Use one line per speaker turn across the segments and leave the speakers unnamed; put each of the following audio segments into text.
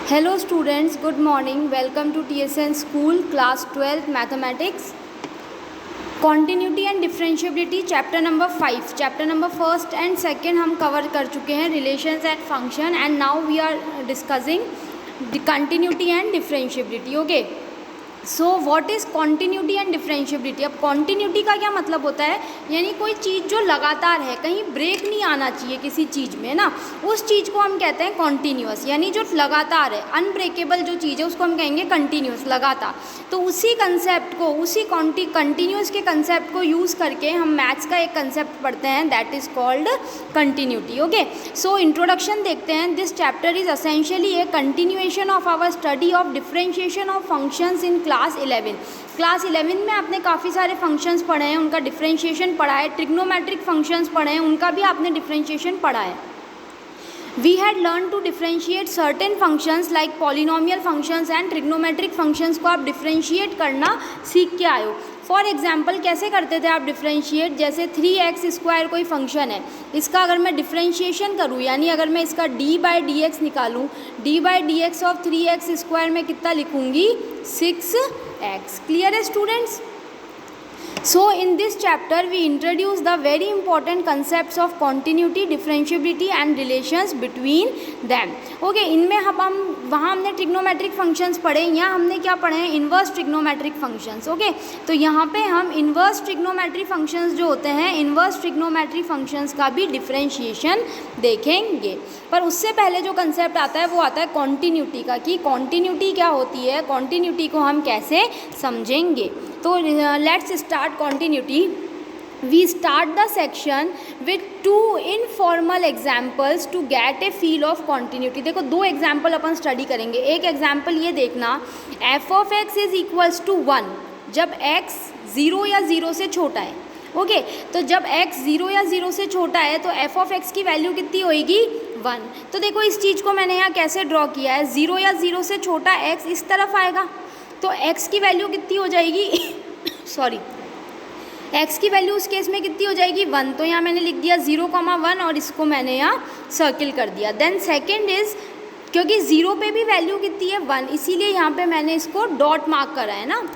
Hello students, good morning. Welcome to TSN School, Class 12 Mathematics. Continuity and Differentiability, Chapter number 5. Chapter number 1st and 2nd हम cover कर चुके हैं, Relations and Function, and now we are discussing the Continuity and Differentiability. Okay. So what is continuity and differentiability. अब continuity का क्या मतलब होता है, यानी कोई चीज़ जो लगातार है, कहीं ब्रेक नहीं आना चाहिए किसी चीज़ में ना, उस चीज़ को हम कहते हैं कॉन्टीन्यूअस, यानी जो लगातार है, अनब्रेकेबल जो चीज़ है उसको हम कहेंगे कंटिन्यूअस, लगातार। तो उसी कंसेप्ट को, उसी कंटिन्यूअस के कंसेप्ट को यूज़ करके हम मैथ्स का एक कंसेप्ट पढ़ते हैं, that is called continuity. Okay, so introduction देखते हैं। This chapter is essentially a continuation of our study of differentiation of functions in class 11। Class 11 में आपने काफ़ी सारे फंक्शंस पढ़े हैं, उनका डिफरेंशिएशन पढ़ा है, ट्रिग्नोमेट्रिक फंक्शंस पढ़े हैं, उनका भी आपने डिफरेंशिएशन पढ़ा है। We had learned to differentiate certain functions like polynomial functions and trigonometric functions को आप डिफरेंशिएट करना सीख के आए हो। फॉर एग्जाम्पल कैसे करते थे आप डिफरेंशिएट, जैसे 3x² कोई फंक्शन है, इसका अगर मैं डिफरेंशिएशन करूँ, यानी अगर मैं इसका d/dx निकालूँ, d/dx ऑफ 3x² में कितना लिखूँगी, 6x। क्लियर है students? So in this chapter we introduce the very important concepts of continuity, differentiability and relations between them. Okay, इनमें हम वहाँ हमने ट्रिग्नोमेट्रिक फंक्शंस पढ़े, यहाँ हमने क्या पढ़े हैं, इन्वर्स ट्रिग्नोमेट्रिक फंक्शंस। ओके, तो यहाँ पे हम इन्वर्स ट्रिग्नोमेट्रिक फंक्शंस जो होते हैं, इन्वर्स ट्रिग्नोमेट्रिक फंक्शंस का भी डिफरेंशिएशन देखेंगे। पर उससे पहले जो कंसेप्ट आता है वो आता है कॉन्टीन्यूटी का, कि कॉन्टीन्यूटी क्या होती है, कॉन्टीन्यूटी को हम कैसे समझेंगे। तो let's start continuity. We start the section with two informal examples to get a feel of continuity. देखो दो एग्जाम्पल अपन स्टडी करेंगे। एक एग्जाम्पल ये देखना, f of x is equals to 1 जब x 0 या 0 से छोटा है। ओके, तो जब x 0 या 0 से छोटा है तो f of x की वैल्यू कितनी होएगी, 1। तो देखो इस चीज़ को मैंने यहाँ कैसे ड्रॉ किया है, 0 या 0 से छोटा x इस तरफ आएगा, तो x की वैल्यू कितनी हो जाएगी सॉरी, x की वैल्यू उस केस में कितनी हो जाएगी, 1। तो यहाँ मैंने लिख दिया 0,1 और इसको मैंने यहाँ सर्किल कर दिया। देन सेकंड इज, क्योंकि 0 पे भी वैल्यू कितनी है, 1, इसीलिए यहाँ पे मैंने इसको डॉट मार्क करा है ना,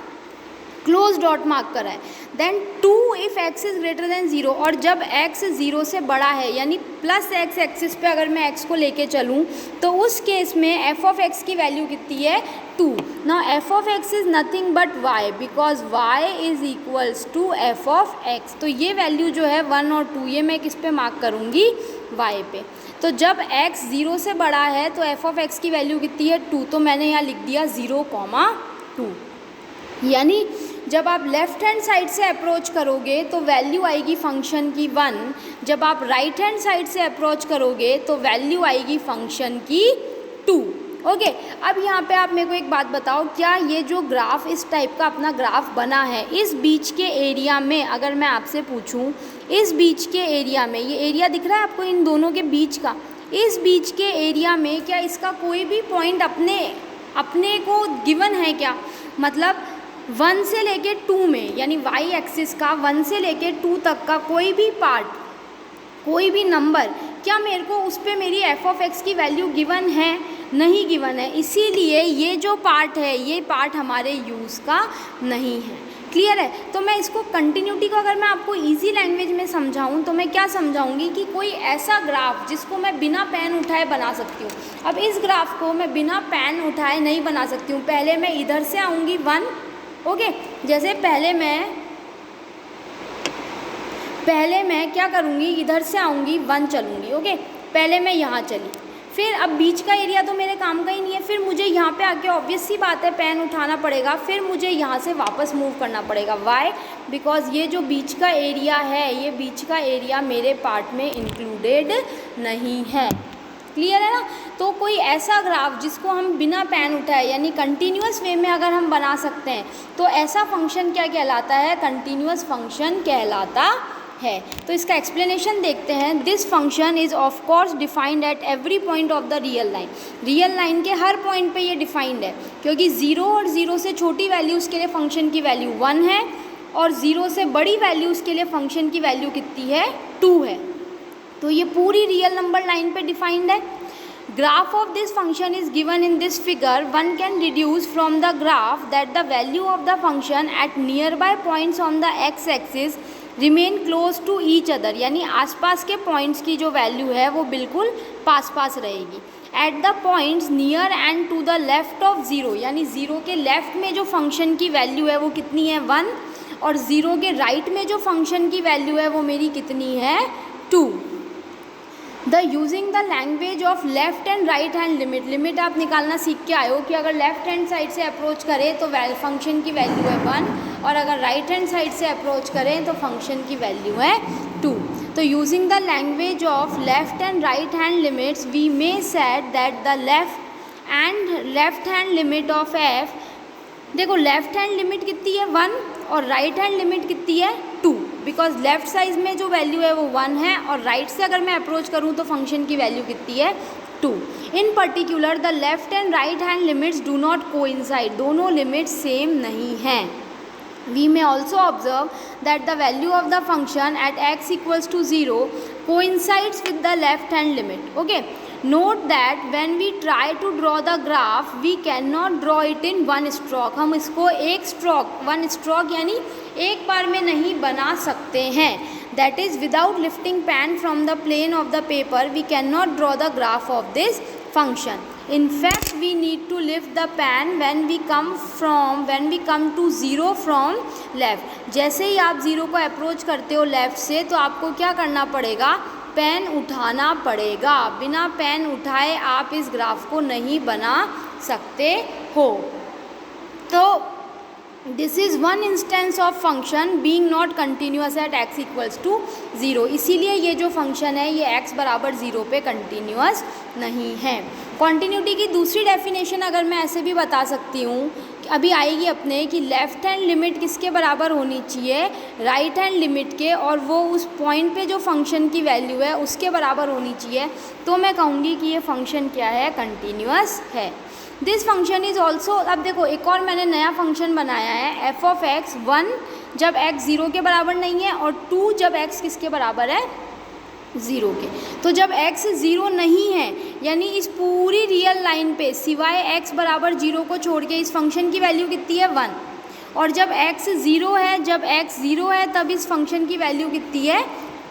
क्लोज डॉट मार्क करा है। Then 2 if x is greater than 0, और जब x 0 से बड़ा है, यानी प्लस x एक्सिस पे अगर मैं x को लेके चलूँ तो उस केस में f ऑफ x की वैल्यू कितनी है, 2। ना f of x is nothing but y, because y is equals to f of x। तो ये वैल्यू जो है 1 और 2, ये मैं किस पे मार्क करूँगी, y पे। तो जब x 0 से बड़ा है तो f ऑफ x की वैल्यू कितनी है, 2। तो मैंने यहाँ लिख दिया 0,2। यानी जब आप लेफ़्ट हैंड साइड से अप्रोच करोगे तो वैल्यू आएगी फंक्शन की 1, जब आप राइट हैंड साइड से अप्रोच करोगे तो वैल्यू आएगी फंक्शन की 2। ओके, अब यहाँ पे आप मेरे को एक बात बताओ, क्या ये जो ग्राफ इस टाइप का अपना ग्राफ बना है, इस बीच के एरिया में अगर मैं आपसे पूछूँ, इस बीच के एरिया में, ये एरिया दिख रहा है आपको इन दोनों के बीच का, इस बीच के एरिया में क्या इसका कोई भी पॉइंट अपने को गिवन है क्या, मतलब 1 से लेके 2 में, यानी y एक्सिस का 1 से लेके 2 तक का कोई भी पार्ट, कोई भी नंबर, क्या मेरे को उस पर मेरी f ऑफ x की वैल्यू गिवन है, नहीं गिवन है, इसीलिए ये जो पार्ट है ये पार्ट हमारे यूज़ का नहीं है। क्लियर है? तो मैं इसको कंटिन्यूटी को अगर मैं आपको इजी लैंग्वेज में समझाऊं तो मैं क्या समझाऊंगी कि कोई ऐसा ग्राफ जिसको मैं बिना पेन उठाए बना सकती हूँ। अब इस ग्राफ को मैं बिना पेन उठाए नहीं बना सकती हूँ, पहले मैं इधर से आऊँगी 1। ओके, जैसे पहले मैं क्या करूँगी, इधर से आऊँगी 1 चलूँगी। ओके, पहले मैं यहाँ चली, फिर अब बीच का एरिया तो मेरे काम का ही नहीं है, फिर मुझे यहाँ पे आके ऑब्वियस सी बात है पेन उठाना पड़ेगा, फिर मुझे यहाँ से वापस मूव करना पड़ेगा। वाई? बिकॉज ये जो बीच का एरिया है, ये बीच का एरिया मेरे पार्ट में इंक्लूडेड नहीं है। क्लियर है ना? तो कोई ऐसा ग्राफ जिसको हम बिना पेन उठाए, यानी कंटिन्यूअस वे में अगर हम बना सकते हैं, तो ऐसा फंक्शन क्या कहलाता है, कंटिन्यूअस फंक्शन कहलाता है। तो इसका एक्सप्लेनेशन देखते हैं। This function is of course defined at every point of the real line. Real line के हर पॉइंट पे ये डिफाइंड है, क्योंकि 0 और 0 से छोटी वैल्यूज़ के लिए फंक्शन की वैल्यू 1 है, और 0 से बड़ी वैल्यूज़ के लिए फंक्शन की वैल्यू कितनी है, 2 है। तो ये पूरी रियल नंबर लाइन पे डिफाइंड है। graph of this function is given in this figure, one can deduce from the graph that the value of the function at nearby points on the x-axis remain close to each other, यानी आसपास के points की जो value है वो बिल्कुल पास पास रहेगी. At the points near and to the left of zero, यानी ज़ीरो के लेफ्ट में जो फंक्शन की वैल्यू है वो कितनी है 1, और ज़ीरो के राइट में जो फंक्शन की वैल्यू है वो मेरी कितनी है 2. The using the language of left and right hand limit, limit आप निकालना सीख के आए हो कि अगर लेफ्ट हैंड साइड से अप्रोच करें तो फंक्शन की वैल्यू है 1, और अगर राइट हैंड साइड से अप्रोच करें तो फंक्शन की वैल्यू है 2. तो using the language of left and right hand limits we may set that the left hand limit of f, देखो लेफ्ट हैंड लिमिट कितनी है 1 और राइट हैंड लिमिट कितनी है 2, बिकॉज लेफ्ट साइड में जो वैल्यू है वो 1 है और राइट से अगर मैं अप्रोच करूँ तो फंक्शन की वैल्यू कितनी है 2. इन particular the left and right hand limits do not coincide, दोनों लिमिट्स सेम नहीं हैं. We may also observe that the value of the function at x equals to 0 coincides with the left hand limit. Okay. Note that when we try to draw the graph, we cannot draw it in one stroke. हम इसको एक stroke, one stroke यानी एक बार में नहीं बना सकते हैं. That is without lifting pen from the plane of the paper, we cannot draw the graph of this function. In fact, we need to lift the pen when we come to 0 from left. जैसे ही आप 0 को approach करते हो left से तो आपको क्या करना पड़ेगा, पेन उठाना पड़ेगा. बिना पेन उठाए आप इस ग्राफ को नहीं बना सकते हो. तो this is one instance of function being not continuous at x equals to 0. इसीलिए ये जो फंक्शन है ये x बराबर 0 पे कंटिन्यूअस नहीं है. कॉन्टीन्यूटी की दूसरी डेफिनेशन अगर मैं ऐसे भी बता सकती हूँ अभी आएगी अपने कि लेफ़्ट हैंड लिमिट किसके बराबर होनी चाहिए, राइट हैंड लिमिट के, और वो उस पॉइंट पे जो फंक्शन की वैल्यू है उसके बराबर होनी चाहिए. तो मैं कहूँगी कि ये फंक्शन क्या है, कंटिन्यूअस है. दिस फंक्शन इज़ ऑल्सो, अब देखो एक और मैंने नया फंक्शन बनाया है एफ ऑफ एक्स 1 जब x 0 के बराबर नहीं है और 2 जब x किसके बराबर है 0 के. तो जब x 0 नहीं है यानी इस पूरी रियल लाइन पे सिवाय x बराबर 0 को छोड़ के इस फंक्शन की वैल्यू कितनी है 1, और जब x 0 है, जब x 0 है तब इस फंक्शन की वैल्यू कितनी है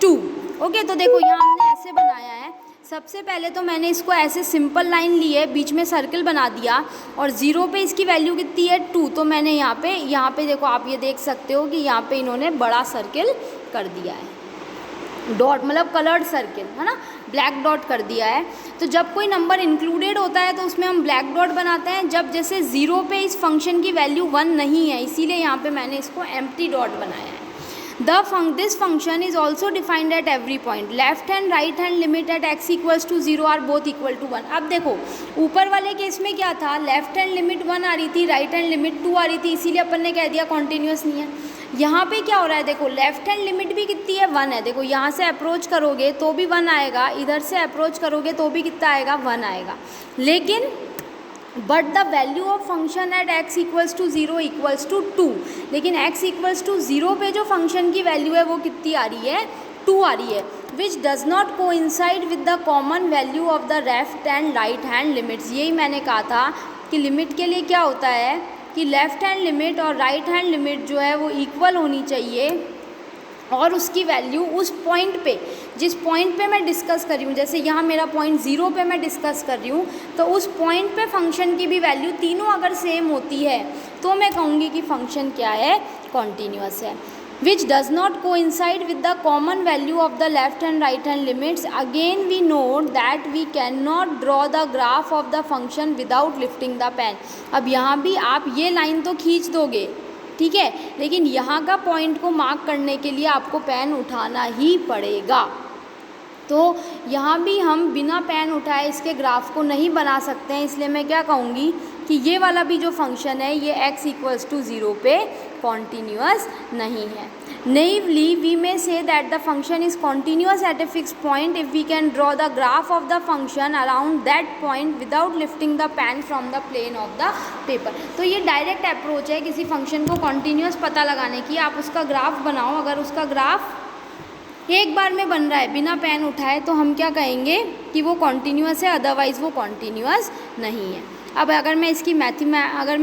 2. ओके, तो देखो यहाँ हमने ऐसे बनाया है. सबसे पहले तो मैंने इसको ऐसे सिंपल लाइन ली है, बीच में सर्कल बना दिया और 0 पे इसकी वैल्यू कितनी है 2. तो मैंने यहाँ पे देखो आप ये देख सकते हो कि यहाँ पे इन्होंने बड़ा सर्कल कर दिया है, डॉट मतलब कलर्ड सर्कल है ना, ब्लैक डॉट कर दिया है. तो जब कोई नंबर इंक्लूडेड होता है तो उसमें हम ब्लैक डॉट बनाते हैं. जब जैसे 0 पे इस फंक्शन की वैल्यू 1 नहीं है इसीलिए यहाँ पे मैंने इसको एम्प्टी डॉट बनाया है. This function is also defined at every point. Left and right hand limit at x equals to 0 are both equal to 1. अब देखो ऊपर वाले केस में क्या था, लेफ्ट हैंड लिमिट 1 आ रही थी, राइट हैंड लिमिट 2 आ रही थी, इसीलिए अपन ने कह दिया कॉन्टीन्यूअस नहीं है. यहाँ पे क्या हो रहा है, देखो लेफ्ट हैंड लिमिट भी कितनी है 1 है. देखो यहाँ से अप्रोच करोगे तो भी 1 आएगा, इधर से अप्रोच करोगे तो भी कितना आएगा 1 आएगा. लेकिन but the value of function at x equals to 0 equals to 2. लेकिन x इक्वल्स टू 0 पे जो फंक्शन की वैल्यू है वो कितनी आ रही है 2 आ रही है, which does not coincide with the common value of the left and right hand limits. यही मैंने कहा था कि लिमिट के लिए क्या होता है कि लेफ्ट हैंड लिमिट और राइट हैंड लिमिट जो है वो इक्वल होनी चाहिए और उसकी वैल्यू उस पॉइंट पे, जिस पॉइंट पे मैं डिस्कस कर रही हूँ, जैसे यहाँ मेरा पॉइंट 0 पे मैं डिस्कस कर रही हूँ तो उस पॉइंट पे फंक्शन की भी वैल्यू तीनों अगर सेम होती है तो मैं कहूँगी कि फंक्शन क्या है, कॉन्टीन्यूअस है. which does not coincide with the common value of the left and right hand limits. Again we note that we cannot draw the graph of the function without lifting the pen. अब यहाँ भी आप ये line तो खींच दोगे, ठीक है, लेकिन यहाँ का पॉइंट को मार्क करने के लिए आपको पेन उठाना ही पड़ेगा. तो यहाँ भी हम बिना पेन उठाए इसके ग्राफ को नहीं बना सकते हैं, इसलिए मैं क्या कहूँगी कि ये वाला भी जो फंक्शन है ये x इक्वल्स टू 0 पे कॉन्टीन्यूअस नहीं है. Naively we may say that the function is continuous at a fixed point if we can draw the graph of the function around that point without lifting the pen from the plane of the paper. तो ये direct approach है किसी function को continuous पता लगाने की. आप उसका ग्राफ बनाओ, अगर उसका ग्राफ एक बार में बन रहा है बिना पेन उठाए तो हम क्या कहेंगे कि वो कॉन्टीन्यूअस है, अदरवाइज़ वो कॉन्टीन्यूअस नहीं है। अब अगर मैं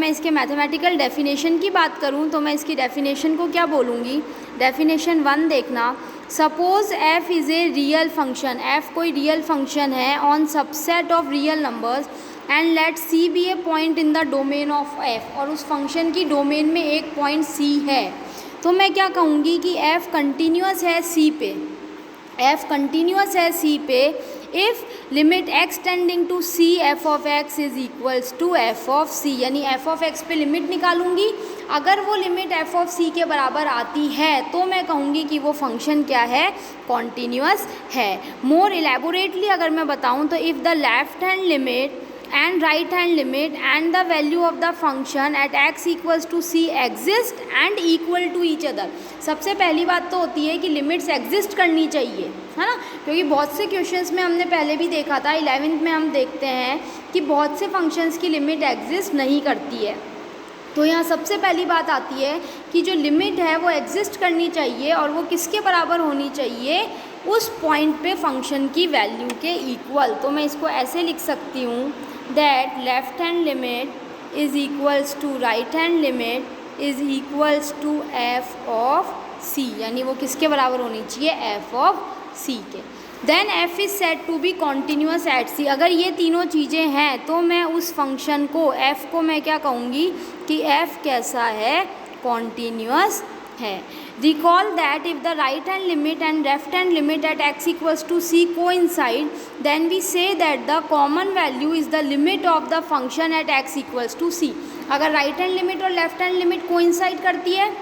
इसके मैथमेटिकल डेफिनेशन की बात करूं तो मैं इसकी डेफिनेशन को क्या बोलूँगी, डेफिनेशन 1 देखना। Suppose f is a real function, f कोई रियल फंक्शन है on subset of real numbers and let c be a point in the domain of f, और उस फंक्शन की डोमेन में एक पॉइंट c है, तो मैं क्या कहूँगी कि f कंटिन्यूअस है c पे, f कंटिन्यूअस है c पे if limit x tending to c f of x is equals to f of c, यानी f ऑफ x पे लिमिट निकालूंगी, अगर वो लिमिट f ऑफ c के बराबर आती है तो मैं कहूँगी कि वो फंक्शन क्या है, कॉन्टीन्यूअस है। मोर इलेबोरेटली अगर मैं बताऊँ तो if the left hand limit and right hand limit and the value of the function at x equals to c exist and equal to each other। सबसे पहली बात तो होती है कि लिमिट्स एग्जिस्ट करनी चाहिए, है ना, क्योंकि बहुत से क्वेश्चंस में हमने पहले भी देखा था, 11th में हम देखते हैं कि बहुत से फंक्शंस की लिमिट एग्जिस्ट नहीं करती है। तो यहाँ सबसे पहली बात आती है कि जो लिमिट है वो एग्जिस्ट करनी चाहिए और वो किसके बराबर होनी चाहिए, उस पॉइंट पे फंक्शन की वैल्यू के इक्वल। तो मैं इसको ऐसे लिख सकती हूँ that left hand limit is equals to right hand limit is equals to f of c, यानी वो किसके बराबर होनी चाहिए, f of c के। then f is said to be continuous at c, अगर ये तीनों चीज़ें हैं तो मैं उस फंक्शन को f को मैं क्या कहूँगी कि f कैसा है, कॉन्टीन्यूअस है। Recall that if the right hand limit and left hand limit at x equals to c coincide, then we say that the common value is the limit of the function at x equals to c। अगर right hand limit और left hand limit coincide करती है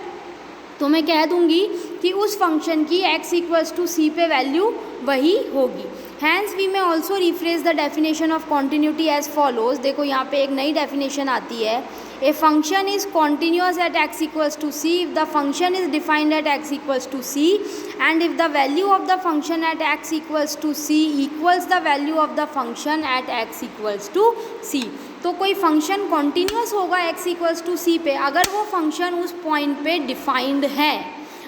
तो मैं कह दूंगी कि उस फंक्शन की x equals to c पे वैल्यू वही होगी। Hence we may also rephrase the definition of continuity as follows। देखो यहाँ पे एक नई डेफिनेशन आती है, a function is continuous at x equals to c if the function is defined at x equals to c and if the value of the function at x equals to c equals the value of the function at x equals to c। तो कोई function continuous होगा x equals to c पे अगर वो function उस point पे defined है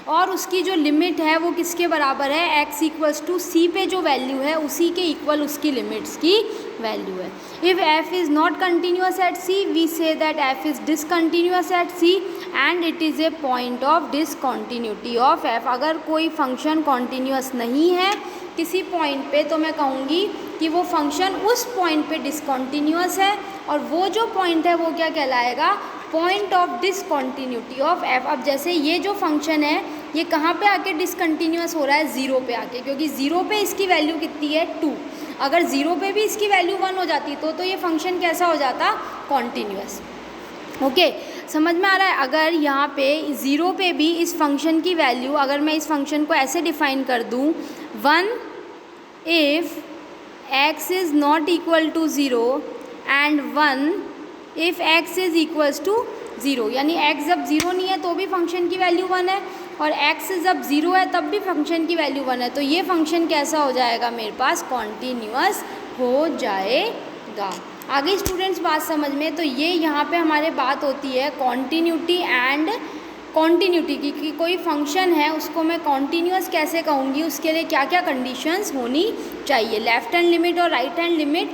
और उसकी जो लिमिट है वो किसके बराबर है, x इक्वल्स टू c पे जो वैल्यू है उसी के इक्वल उसकी लिमिट्स की वैल्यू है। If f is not continuous at c we say that f is discontinuous at c and it is a point of discontinuity of f। अगर कोई फंक्शन कॉन्टीन्यूअस नहीं है किसी पॉइंट पे तो मैं कहूँगी कि वो फंक्शन उस पॉइंट पे डिसकंटिन्यूअस है और वो जो पॉइंट है वो क्या कहलाएगा, point of discontinuity of f। अब जैसे ये जो फंक्शन है ये कहाँ पे आके डिसकंटिन्यूअस हो रहा है, 0 पे आके, क्योंकि 0 पे इसकी वैल्यू कितनी है 2। अगर 0 पे भी इसकी वैल्यू 1 हो जाती तो ये फंक्शन कैसा हो जाता, कॉन्टीन्यूअस। ओके, समझ में आ रहा है। अगर यहाँ पे 0 पे भी इस फंक्शन की वैल्यू, अगर मैं इस फंक्शन को ऐसे डिफाइन कर दूँ 1 if x is not equal to 0 and 1 if x is equals to 0, यानी x जब 0 नहीं है तो भी फंक्शन की वैल्यू 1 है और x जब 0 है तब भी फंक्शन की वैल्यू 1 है, तो ये फंक्शन कैसा हो जाएगा मेरे पास, कॉन्टीन्यूअस हो जाएगा। आगे स्टूडेंट्स बात समझ में, तो ये यहाँ पे हमारे बात होती है कॉन्टीन्यूटी एंड कॉन्टीन्यूटी की, कि कोई फंक्शन है उसको मैं कॉन्टीन्यूअस कैसे कहूँगी, उसके लिए क्या क्या कंडीशंस होनी चाहिए। लेफ्ट हैंड लिमिट और राइट हैंड लिमिट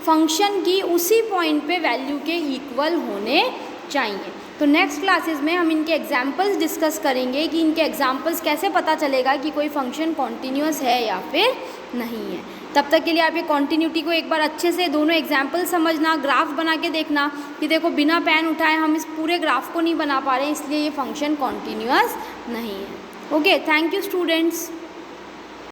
फंक्शन की उसी पॉइंट पे वैल्यू के इक्वल होने चाहिए। तो नेक्स्ट क्लासेस में हम इनके एग्जांपल्स डिस्कस करेंगे कि इनके एग्जांपल्स कैसे पता चलेगा कि कोई फंक्शन कॉन्टीन्यूअस है या फिर नहीं है। तब तक के लिए आप ये कॉन्टीन्यूटी को एक बार अच्छे से दोनों एग्जांपल समझना, ग्राफ बना के देखना कि देखो बिना पेन उठाए हम इस पूरे ग्राफ को नहीं बना पा रहे हैं, इसलिए ये फंक्शन कॉन्टीन्यूअस नहीं है। Okay, thank you students.